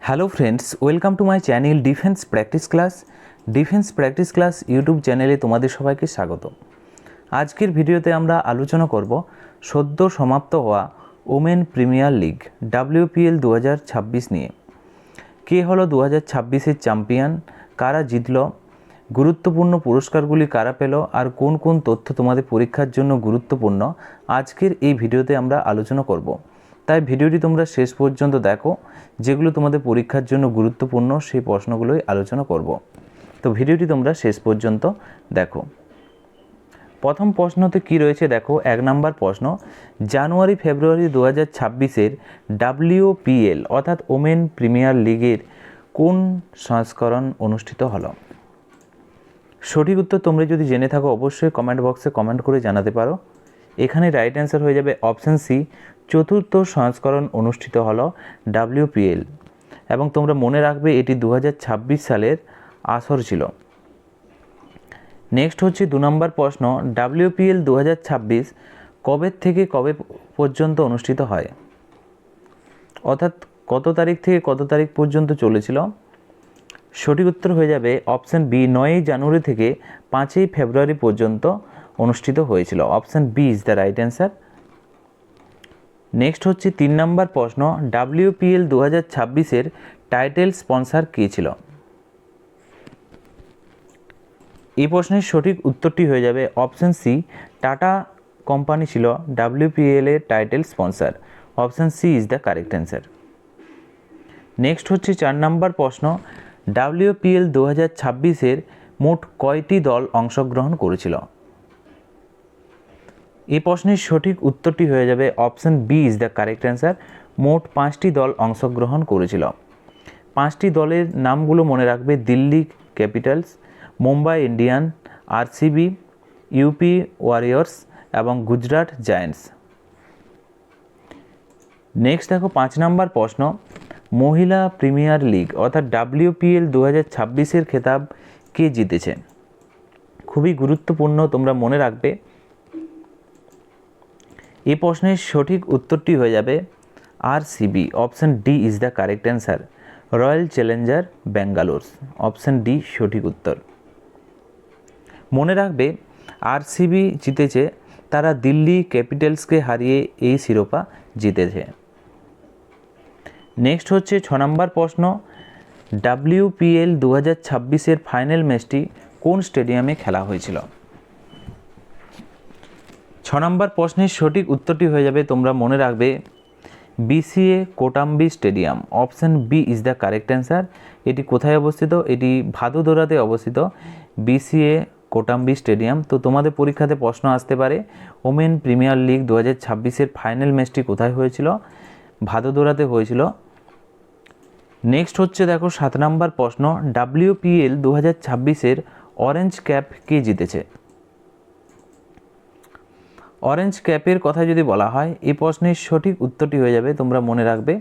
Hello friends, welcome to my channel defence practice class YouTube চ্যানেলে তোমাদের সবাইকে স্বাগত। আজকের ভিডিওতে আমরা আলোচনা করব সদ্য সমাপ্ত হওয়া ওমেন প্রিমিয়ার লিগ WPL 2026 নিয়ে। কে হলো 2026-এর চ্যাম্পিয়ন, কারা জিতল, গুরুত্বপূর্ণ পুরস্কারগুলি কারা পেল, আর কোন কোন তথ্য তোমাদের পরীক্ষার জন্য গুরুত্বপূর্ণ আজকের এই ভিডিওতে আমরা আলোচনা করব। তাই ভিডিওটি তোমরা শেষ পর্যন্ত দেখো, যেগুলো তোমাদের পরীক্ষার জন্য গুরুত্বপূর্ণ সেই প্রশ্নগুলোই আলোচনা করব। তো ভিডিওটি তোমরা শেষ পর্যন্ত দেখো। প্রথম প্রশ্নতে কি রয়েছে দেখো, 1 নম্বর প্রশ্ন, জানুয়ারি ফেব্রুয়ারি 2026-এর WPL অর্থাৎ ওমেন প্রিমিয়ার লিগের কোন সংস্করণ অনুষ্ঠিত হলো? সঠিক উত্তর তোমরা যদি জেনে থাকো অবশ্যই কমেন্ট বক্সে কমেন্ট করে জানাতে পারো। এখানে রাইট অ্যান্সার হয়ে যাবে অপশান সি, চতুর্থ সংস্করণ অনুষ্ঠিত হলো WPL। এবং তোমরা মনে রাখবে এটি 2026 সালের আসর ছিল। নেক্সট হচ্ছে 2 নম্বর প্রশ্ন, WPL 2026 কবে থেকে কবে পর্যন্ত অনুষ্ঠিত হয়? অর্থাৎ কত তারিখ থেকে কত তারিখ পর্যন্ত চলেছিল? সঠিক উত্তর হয়ে যাবে অপশান বি, 9 জানুয়ারি থেকে 5 ফেব্রুয়ারি পর্যন্ত অনুষ্ঠিত হয়েছিল। Option B is the right answer. Next হচ্ছে 3 নম্বর প্রশ্ন, WPL 2026-এর টাইটেল স্পন্সর কে ছিল? এই প্রশ্নের সঠিক উত্তরটি হয়ে যাবে অপশান সি, টাটা কোম্পানি ছিল WPL এর title sponsor. Option C is the correct answer. Next হচ্ছে 4 নম্বর প্রশ্ন, WPL 2026-এর মোট কয়টি দল অংশগ্রহণ করেছিল? এই প্রশ্নের সঠিক উত্তরটি হয়ে যাবে option B is the correct answer. মোট 5টি দল অংশগ্রহণ করেছিল। 5টি দলের নামগুলো মনে রাখবে, Delhi Capitals, Mumbai Indian, RCB, UP Warriors এবং গুজরাট জায়ান্টস। নেক্সট দেখো 5 নম্বর প্রশ্ন, মহিলা প্রিমিয়ার লিগ অর্থাৎ WPL 2026-এর খেতাব কে জিতেছে? খুবই গুরুত্বপূর্ণ, তোমরা মনে রাখবে। এই প্রশ্নের সঠিক উত্তরটি হয়ে যাবে RCB। Option D is the correct answer. Royal Challenger Bangalore. Option D সঠিক উত্তর। মনে রাখবে RCB জিতেছে, তারা দিল্লি ক্যাপিটালসকে হারিয়ে এই শিরোপা জিতেছে। নেক্সট হচ্ছে 6 নম্বর প্রশ্ন, WPL 2026-এর ফাইনাল ম্যাচটি কোন স্টেডিয়ামে খেলা হয়েছিল? 6 নম্বর প্রশ্নের সঠিক উত্তরটি হয়ে যাবে, তোমরা মনে রাখবে, BCA Kotambi stadium. Option B is the correct answer. এটি কোথায় অবস্থিত? এটি ভাদোদরাতে অবস্থিত, BCA কোটাম্বি স্টেডিয়াম। তো তোমাদের পরীক্ষাতে প্রশ্ন আসতে পারে, ওমেন প্রিমিয়ার লিগ 2026-এর ফাইনাল ম্যাচটি কোথায় হয়েছিল? ভাদোদরাতে হয়েছিল। নেক্সট হচ্ছে দেখো 7 নম্বর প্রশ্ন, WPL 2026-এর অরেঞ্জ ক্যাপ কে জিতেছে? অরেঞ্জ ক্যাপের কথা যদি বলা হয়, এই প্রশ্নের সঠিক উত্তরটি হয়ে যাবে, তোমরা মনে রাখবে,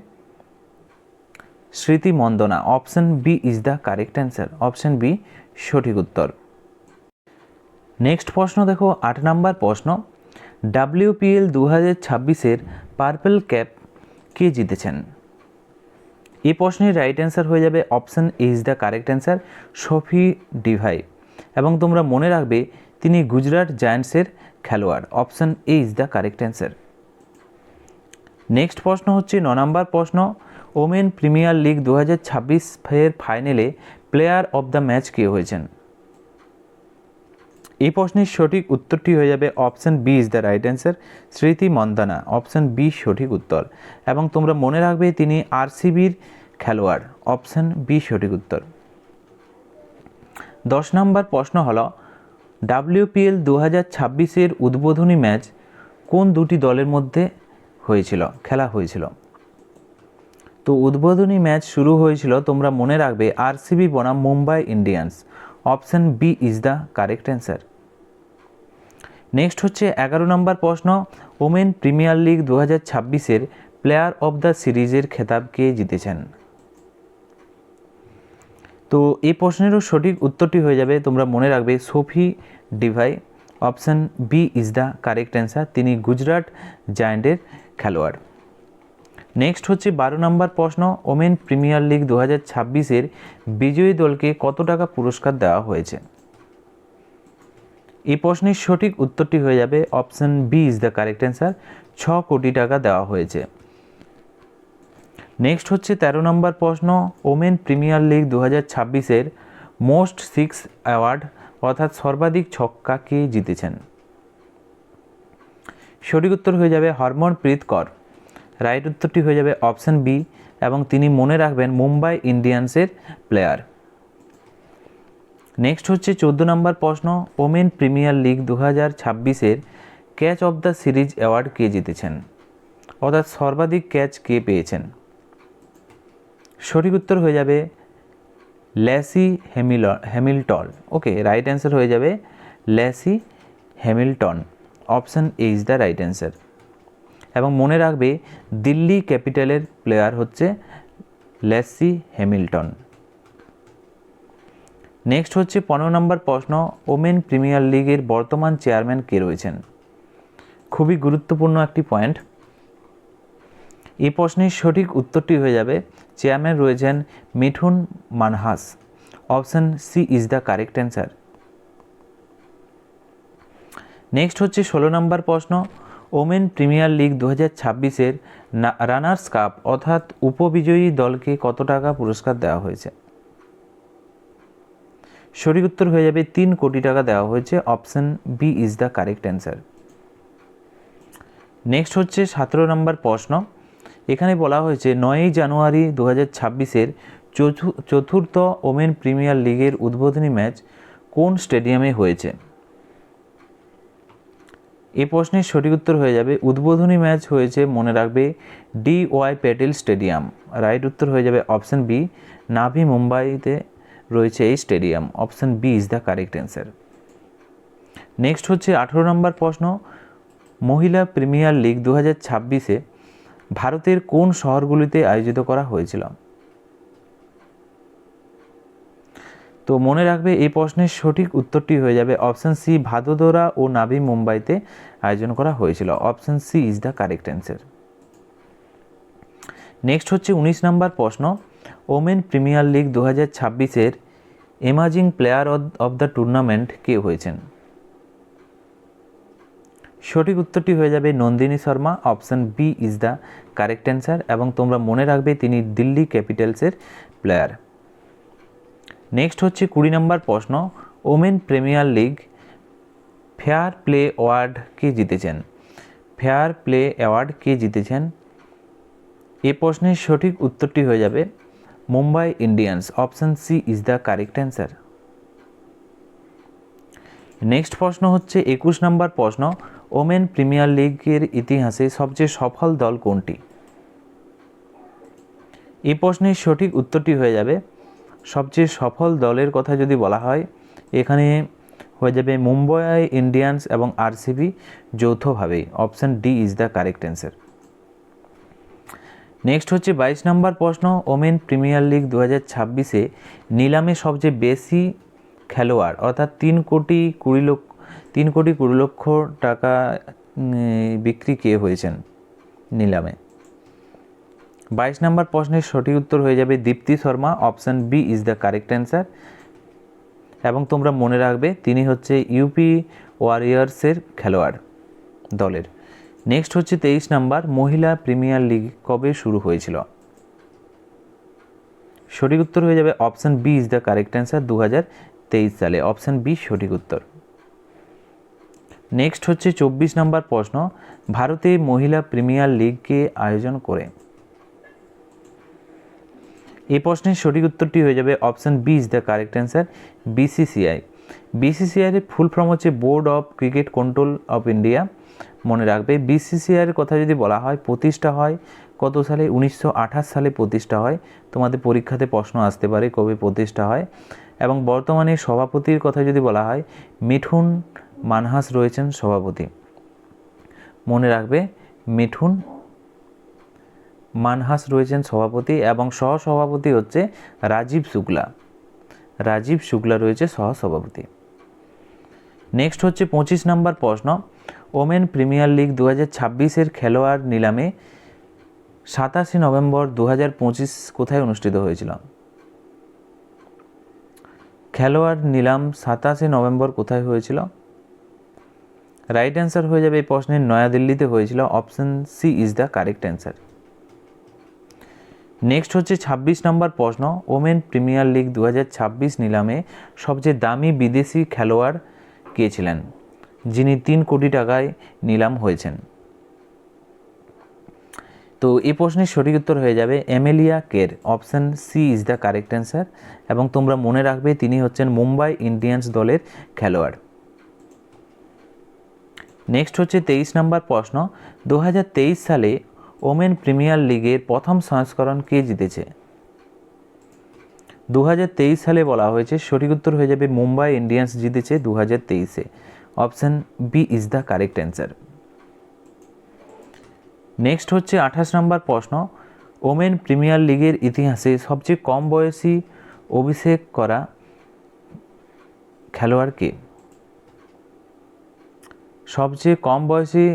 Smriti Mandhana. Option B is the correct answer. Option B সঠিক উত্তর। নেক্সট প্রশ্ন দেখো 8 নম্বর প্রশ্ন, WPL 2026-এর পার্পল ক্যাপ কে জিতেছেন? এই প্রশ্নের রাইট অ্যান্সার হয়ে যাবে option A is the correct answer, Sophie Devine. এবং তোমরা মনে রাখবে তিনি গুজরাট জায়ান্টসের খেলোয়াড়। Option A is the correct answer. Next প্রশ্ন হচ্ছে 9 নম্বর প্রশ্ন, ওমেন প্রিমিয়ার লিগ 2026-এর ফাইনালে প্লেয়ার অব দ্য ম্যাচ কে হয়েছেন? এই প্রশ্নের সঠিক উত্তরটি হয়ে যাবে option B is the right answer, Smriti Mandhana. Option B সঠিক উত্তর। এবং তোমরা মনে রাখবে তিনি RCBর খেলোয়াড়। অপশান বি সঠিক উত্তর। 10 নম্বর প্রশ্ন হলো, WPL 2026-এর উদ্বোধনী ম্যাচ কোন দুটি দলের মধ্যে খেলা হয়েছিল? তো উদ্বোধনী ম্যাচ শুরু হয়েছিল, তোমরা মনে রাখবে, RCB বনাম Mumbai Indians. Option B is the correct answer. Next হচ্ছে 11 নম্বর প্রশ্ন, ওমেন প্রিমিয়ার লিগ 2026-এর প্লেয়ার অব দ্য সিরিজের খেতাব কে জিতেছেন? তো এই প্রশ্নেরও সঠিক উত্তরটি হয়ে যাবে, তোমরা মনে রাখবে, Sophie Devine. Option B is the correct answer. তিনি গুজরাট জায়ান্টের খেলোয়াড়। নেক্সট হচ্ছে 12 নম্বর প্রশ্ন, ওমেন প্রিমিয়ার লিগ 2026-এর বিজয়ী দলকে কত টাকা পুরস্কার দেওয়া হয়েছে? এই প্রশ্নের সঠিক উত্তরটি হয়ে যাবে option B is the correct answer, 6 কোটি টাকা দেওয়া হয়েছে। নেক্সট হচ্ছে 13 নম্বর প্রশ্ন, ওমেন প্রিমিয়ার লিগ 2026-এর মোস্ট সিক্স অ্যাওয়ার্ড অর্থাৎ সর্বাধিক ছক্কা কে জিতেছেন? সঠিক উত্তর হয়ে যাবে হরমনপ্রীত কৌর। রাইট উত্তরটি হয়ে যাবে অপশন বি, এবং তিনি মনে রাখবেন মুম্বাই ইন্ডিয়ান্সের প্লেয়ার। নেক্সট হচ্ছে 14 নম্বর প্রশ্ন, ওমেন প্রিমিয়ার লিগ 2026-এর catch of the series award কে জিতেছেন, অর্থাৎ সর্বাধিক ক্যাচ কে পেয়েছেন? সঠিক উত্তর হয়ে যাবে Lacey Hamilton. Okay, right answer হয়ে যাবে Lacey Hamilton. Option A is the right answer. এবং মনে রাখবে দিল্লি ক্যাপিটালের প্লেয়ার হচ্ছে ল্যাসি হ্যামিল্টন। নেক্সট হচ্ছে 15 নম্বর প্রশ্ন, ওমেন প্রিমিয়ার লিগের বর্তমান চেয়ারম্যান কে রয়েছেন? খুবই গুরুত্বপূর্ণ একটি পয়েন্ট। এই প্রশ্নের সঠিক উত্তরটি হয়ে যাবে চেয়ারম্যান রয়েছেন Mithun Manhas. Option C is the correct answer. Next হচ্ছে 16 নম্বর প্রশ্ন, ওমেন প্রিমিয়ার লিগ 2026-এর রানার্স কাপ অর্থাৎ উপবিজয়ী দলকে কত টাকা পুরস্কার দেওয়া হয়েছে? সঠিক উত্তর হয়ে যাবে 3 কোটি টাকা দেওয়া হয়েছে। Option B is the correct answer. Next হচ্ছে 17 নম্বর প্রশ্ন, এখানে বলা হয়েছে 9 জানুয়ারি 2026-এর চতুর্থ ওমেন প্রিমিয়ার লিগের উদ্বোধনী ম্যাচ কোন স্টেডিয়ামে হয়েছে? এই প্রশ্নের সঠিক উত্তর হয়ে যাবে উদ্বোধনী ম্যাচ হয়েছে, মনে রাখবে, DY প্যাটেল স্টেডিয়াম। রাইট উত্তর হয়ে যাবে অপশান বি, নাভি মুম্বাইতে রয়েছে এই stadium. Option B is the correct answer. Next হচ্ছে 18 নম্বর প্রশ্ন, মহিলা প্রিমিয়ার লিগ 2026-এ ভারতের কোন শহরগুলিতে আয়োজিত করা হয়েছিল? তো মনে রাখবে এই প্রশ্নের সঠিক উত্তরটি হয়ে যাবে অপশান সি, ভাদোদরা ও নাভি মুম্বাইতে আয়োজন করা হয়েছিল। Option C is the correct answer. Next হচ্ছে 19 নম্বর প্রশ্ন, ওমেন প্রিমিয়ার লিগ 2026-এর emerging player of the tournament কে হয়েছেন? সঠিক উত্তরটি হয়ে যাবে Nandini Sharma. Option B is the correct answer, এবং তোমরা মনে রাখবে তিনি দিল্লি ক্যাপিটালসের প্লেয়ার। নেক্সট হচ্ছে 20 নম্বর প্রশ্ন, women premier league fair play award কে জিতেছেন? ফেয়ার প্লে অ্যাওয়ার্ড কে জিতেছেন? এই প্রশ্নের সঠিক উত্তরটি হয়ে যাবে Mumbai Indians. Option C is the correct answer. Next প্রশ্ন হচ্ছে 21 নম্বর প্রশ্ন, ওমেন প্রিমিয়ার লিগের ইতিহাসে সবচেয়ে সফল দল কোনটি? এই প্রশ্নের সঠিক উত্তরটি হয়ে যাবে সবচেয়ে সফল দলের কথা যদি বলা হয়, এখানে হয়ে যাবে মুম্বাই ইন্ডিয়ান্স এবং RCB যৌথভাবেই। Option D is the correct answer. Next হচ্ছে 22 নম্বর প্রশ্ন, ওমেন প্রিমিয়ার লিগ 2026-এ নিলামে সবচেয়ে বেশি খেলোয়াড় অর্থাৎ 3 কোটি 20 লক্ষ টাকা বিক্রি কে হয়েছেন নিলামে? 22 নম্বর প্রশ্নের সঠিক উত্তর হয়ে যাবে Deepti Sharma. Option B is the correct answer, এবং তোমরা মনে রাখবে তিনি হচ্ছে ইউপি ওয়ারিয়ার্সের খেলোয়াড় দলের। নেক্সট হচ্ছে 23 নম্বর, মহিলা প্রিমিয়ার লিগ কবে শুরু হয়েছিল? সঠিক উত্তর হয়ে যাবে option B is the correct answer, 2023 সালে। অপশান বি সঠিক উত্তর। নেক্সট হচ্ছে 24 নম্বর প্রশ্ন, ভারতে মহিলা প্রিমিয়ার লিগকে আয়োজন করে? এই প্রশ্নের সঠিক উত্তরটি হয়ে যাবে option B is the correct answer, BCCI। BCCI এর ফুল ফর্ম হচ্ছে board of cricket control of India. মনে রাখবে BCCI এর কথা যদি বলা হয়, প্রতিষ্ঠা হয় কত সালে? 1928 সালে প্রতিষ্ঠা হয়। তোমাদের পরীক্ষাতে প্রশ্ন আসতে পারে কবে প্রতিষ্ঠা হয়। এবং বর্তমানে সভাপতির কথা যদি বলা হয়, মিঠুন মানহাস রয়েছেন সভাপতি। মনে রাখবে মিঠুন মানহাস রয়েছেন সভাপতি, এবং সহসভাপতি হচ্ছে রাজীব শুক্লা রয়েছে সহসভাপতি। নেক্সট হচ্ছে 25 নম্বর প্রশ্ন, ওমেন প্রিমিয়ার লিগ 2026-এর খেলোয়াড় নিলামে 27 নভেম্বর 2025 কোথায় অনুষ্ঠিত হয়েছিল? খেলোয়াড় নিলাম 27 নভেম্বর কোথায় হয়েছিল? রাইট অ্যান্সার হয়ে যাবে এই প্রশ্নের নয়াদিল্লিতে হয়েছিল। Option C is the correct answer. Next হচ্ছে 26 নম্বর প্রশ্ন, ওমেন প্রিমিয়ার লিগ 2026 নিলামে সবচেয়ে দামি বিদেশি খেলোয়াড় কে ছিলেন, যিনি 3 কোটি টাকায় নিলাম হয়েছেন? তো এই প্রশ্নের সঠিক উত্তর হয়ে যাবে Amelia Kerr. Option C is the correct answer. এবং তোমরা মনে রাখবে তিনি হচ্ছেন মুম্বাই ইন্ডিয়ান্স দলের খেলোয়াড়। নেক্সট হচ্ছে 23 নম্বর প্রশ্ন, 2023 সালে ওমেন প্রিমিয়ার লিগের প্রথম সংস্করণ কে জিতেছে? 2023 সালে বলা হয়েছে, সঠিক উত্তর হয়ে যাবে মুম্বাই ইন্ডিয়ান্স জিতেছে 2023-এ। Option B is the correct answer. Next হচ্ছে 28 নম্বর প্রশ্ন, ওমেন প্রিমিয়ার লিগের ইতিহাসে সবচেয়ে কম বয়সী অভিষেক করা খেলোয়াড় কে? সবচেয়ে কম বয়সী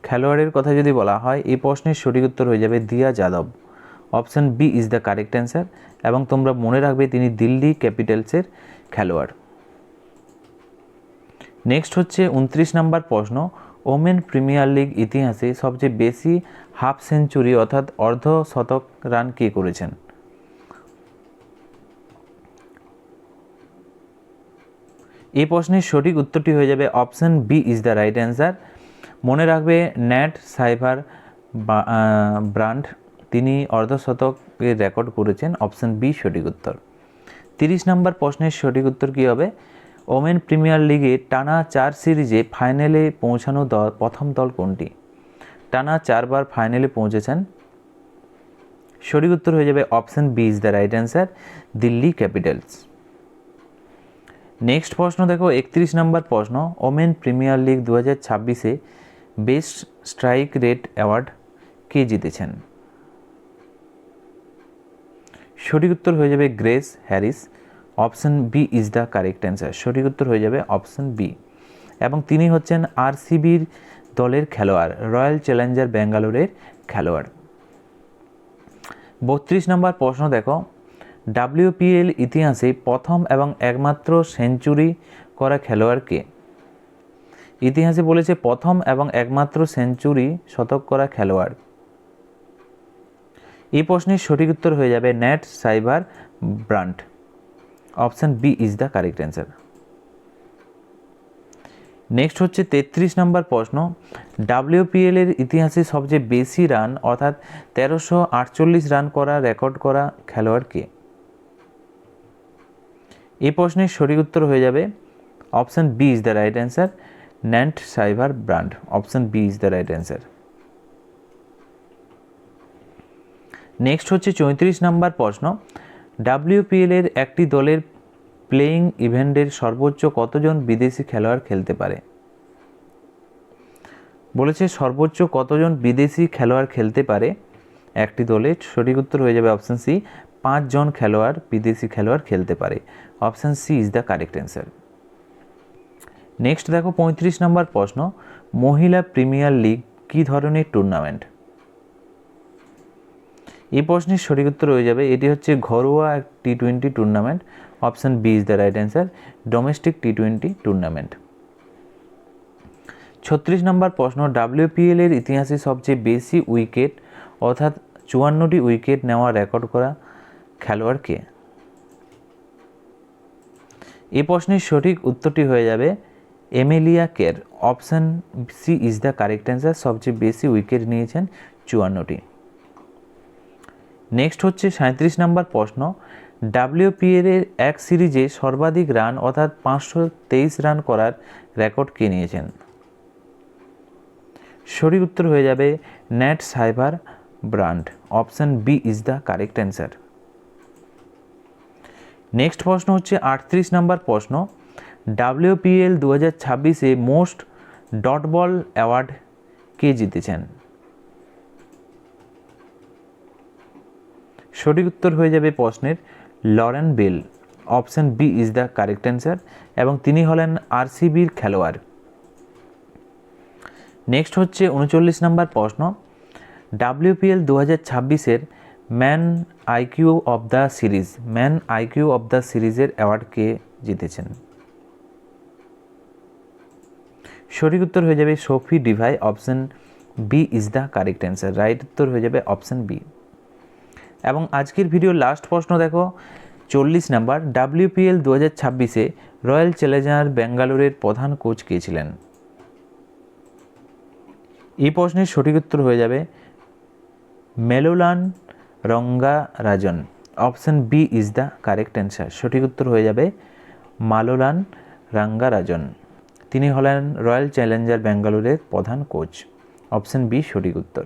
খেলোয়াড়ের কথা যদি বলা হয়, এই প্রশ্নের সঠিক উত্তর হয়ে যাবে Diya Yadav. Option B is the correct answer. এবং তোমরা মনে রাখবে তিনি দিল্লি ক্যাপিটালসের খেলোয়াড়। নেক্সট হচ্ছে 29 নম্বর প্রশ্ন, ওমেন প্রিমিয়ার লিগ ইতিহাসে সবচেয়ে বেশি হাফ সেঞ্চুরি অর্থাৎ অর্ধ শতক রান কে করেছেন? এই প্রশ্নের সঠিক উত্তরটি হয়ে যাবে option B is the right answer. মনে রাখবে ন্যাট সাইভার ব্রান্ড, তিনি অর্ধশতকের রেকর্ড করেছেন। অপশন বি সঠিক উত্তর। 30 নম্বর প্রশ্নের সঠিক উত্তর কী হবে? ওমেন প্রিমিয়ার লিগে টানা 4 সিরিজে ফাইনালে পৌঁছানো প্রথম দল কোনটি? টানা 4 বার ফাইনালে পৌঁছেছেন। সঠিক উত্তর হয়ে যাবে option B is the right answer, Delhi Capitals. Next প্রশ্ন দেখো 31 নম্বর প্রশ্ন, ওমেন প্রিমিয়ার লিগ 2026-এ বেস্ট স্ট্রাইক রেট অ্যাওয়ার্ড কে জিতেছেন? সঠিক উত্তর হয়ে যাবে Grace Harris. Option B is the correct answer. সঠিক উত্তর হয়ে যাবে অপশন বি। এবং তিনি হচ্ছেন আরসিবির দলের খেলোয়াড়, রয়্যাল চ্যালেঞ্জার ব্যাঙ্গালোরের খেলোয়াড়। 32 নম্বর প্রশ্ন দেখো, WPL ইতিহাসে প্রথম এবং একমাত্র সেঞ্চুরি করা খেলোয়াড় কে? ইতিহাসে বলেছে প্রথম এবং একমাত্র সেঞ্চুরি শতক করা খেলোয়াড়। এই প্রশ্নের সঠিক উত্তর হয়ে যাবে Nat Sciver Brunt. Option B is the correct answer. Next হচ্ছে 33 নম্বর প্রশ্ন, WPL এর ইতিহাসে সবচেয়ে বেশি রান অর্থাৎ 1348 রান করা রেকর্ড করা খেলোয়াড় কে? এই প্রশ্নের সঠিক উত্তর হয়ে যাবে option B is the right answer, Nat Sciver Brunt. Option B is the right answer. Next হচ্ছে 34 নম্বর প্রশ্ন, WPL এর একটি দলের প্লেয়িং ইভেন্টের সর্বোচ্চ কতজন বিদেশি খেলোয়াড় খেলতে পারে? বলেছে সর্বোচ্চ কতজন বিদেশি খেলোয়াড় খেলতে পারে একটি দলে? সঠিক উত্তর হয়ে যাবে অপশন সি, 5 জন খেলোয়াড় বিদেশি খেলোয়াড় খেলতে পারে। Option C is the correct answer. Next দেখো 35 নম্বর প্রশ্ন, মহিলা প্রিমিয়ার লিগ কী ধরনের টুর্নামেন্ট? এই প্রশ্নের সঠিক উত্তর হয়ে যাবে এটি হচ্ছে ঘরোয়া T20 tournament. Option B is the right answer, domestic T20 tournament. 36 number প্রশ্ন, WPL এর ইতিহাসে সবচেয়ে বেশি উইকেট অর্থাৎ 54টি উইকেট নেওয়া রেকর্ড করা খেলোয়াড় কে? এই প্রশ্নের সঠিক উত্তরটি হয়ে যাবে Amelia Kerr. Option C is the correct answer, সবচেয়ে বেশি উইকেট নিয়েছেন 54টি। নেক্সট হচ্ছে 37 নম্বর প্রশ্ন, WPL এর এক সিরিজে সর্বাধিক রান অর্থাৎ 523 রান করার রেকর্ড কে নিয়েছেন? সঠিক উত্তর হয়ে যাবে Nat Sciver Brunt. Option B is the correct answer. Next প্রশ্ন হচ্ছে 38 নম্বর প্রশ্ন, WPL 2026-এ মোস্ট ডট বল অ্যাওয়ার্ড কে জিতেছেন? সঠিক উত্তর হয়ে যাবে প্রশ্নের Lauren Bell. Option B is the correct answer এবং তিনি হলেন আরসিবির খেলোয়াড়। নেক্সট হচ্ছে 39 নম্বর প্রশ্ন, WPL 2026-এর ম্যান আইকিউ অব দ্য সিরিজের অ্যাওয়ার্ড কে জিতেছেন? সঠিক উত্তর হয়ে যাবে Sophie Devine. Option B is the correct answer. Right উত্তর হয়ে যাবে অপশন বি। এবং আজকের ভিডিওর লাস্ট প্রশ্ন দেখো 40 নাম্বার। WPL 2026-এ রয়্যাল চ্যালেঞ্জার ব্যাঙ্গালোরের প্রধান কোচ কে ছিলেন? এই প্রশ্নের সঠিক উত্তর হয়ে যাবে Malolan Rangarajan. Option B is the correct answer. সঠিক উত্তর হয়ে যাবে মালোলান রঙ্গারাজন। তিনি হলেন রয়্যাল চ্যালেঞ্জার ব্যাঙ্গালোরের প্রধান কোচ। অপশন বি সঠিক উত্তর।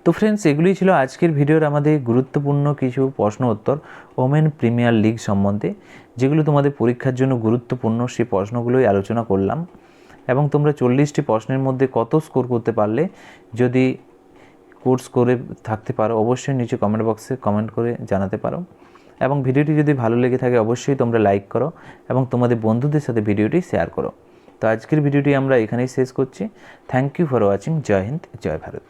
তো ফ্রেন্ডস, এগুলি ছিল আজকের ভিডিওর আমাদের গুরুত্বপূর্ণ কিছু প্রশ্ন উত্তর ওমেন প্রিমিয়ার লিগ সম্বন্ধে, যেগুলো তোমাদের পরীক্ষার জন্য গুরুত্বপূর্ণ। সেই প্রশ্নগুলোই আলোচনা করলাম। এবং তোমরা 40টি প্রশ্নের মধ্যে কত স্কোর করতে পারলে, যদি কোর্স করে থাকতে পারো, অবশ্যই নিচে কমেন্ট বক্সে কমেন্ট করে জানাতে পারো। এবং ভিডিওটি যদি ভালো লেগে থাকে অবশ্যই তোমরা লাইক করো এবং তোমাদের বন্ধুদের সাথে ভিডিওটি শেয়ার করো। তো আজকের ভিডিওটি আমরা এখানেই শেষ করছি। Thank you for watching. জয় হিন্দ, জয় ভারত।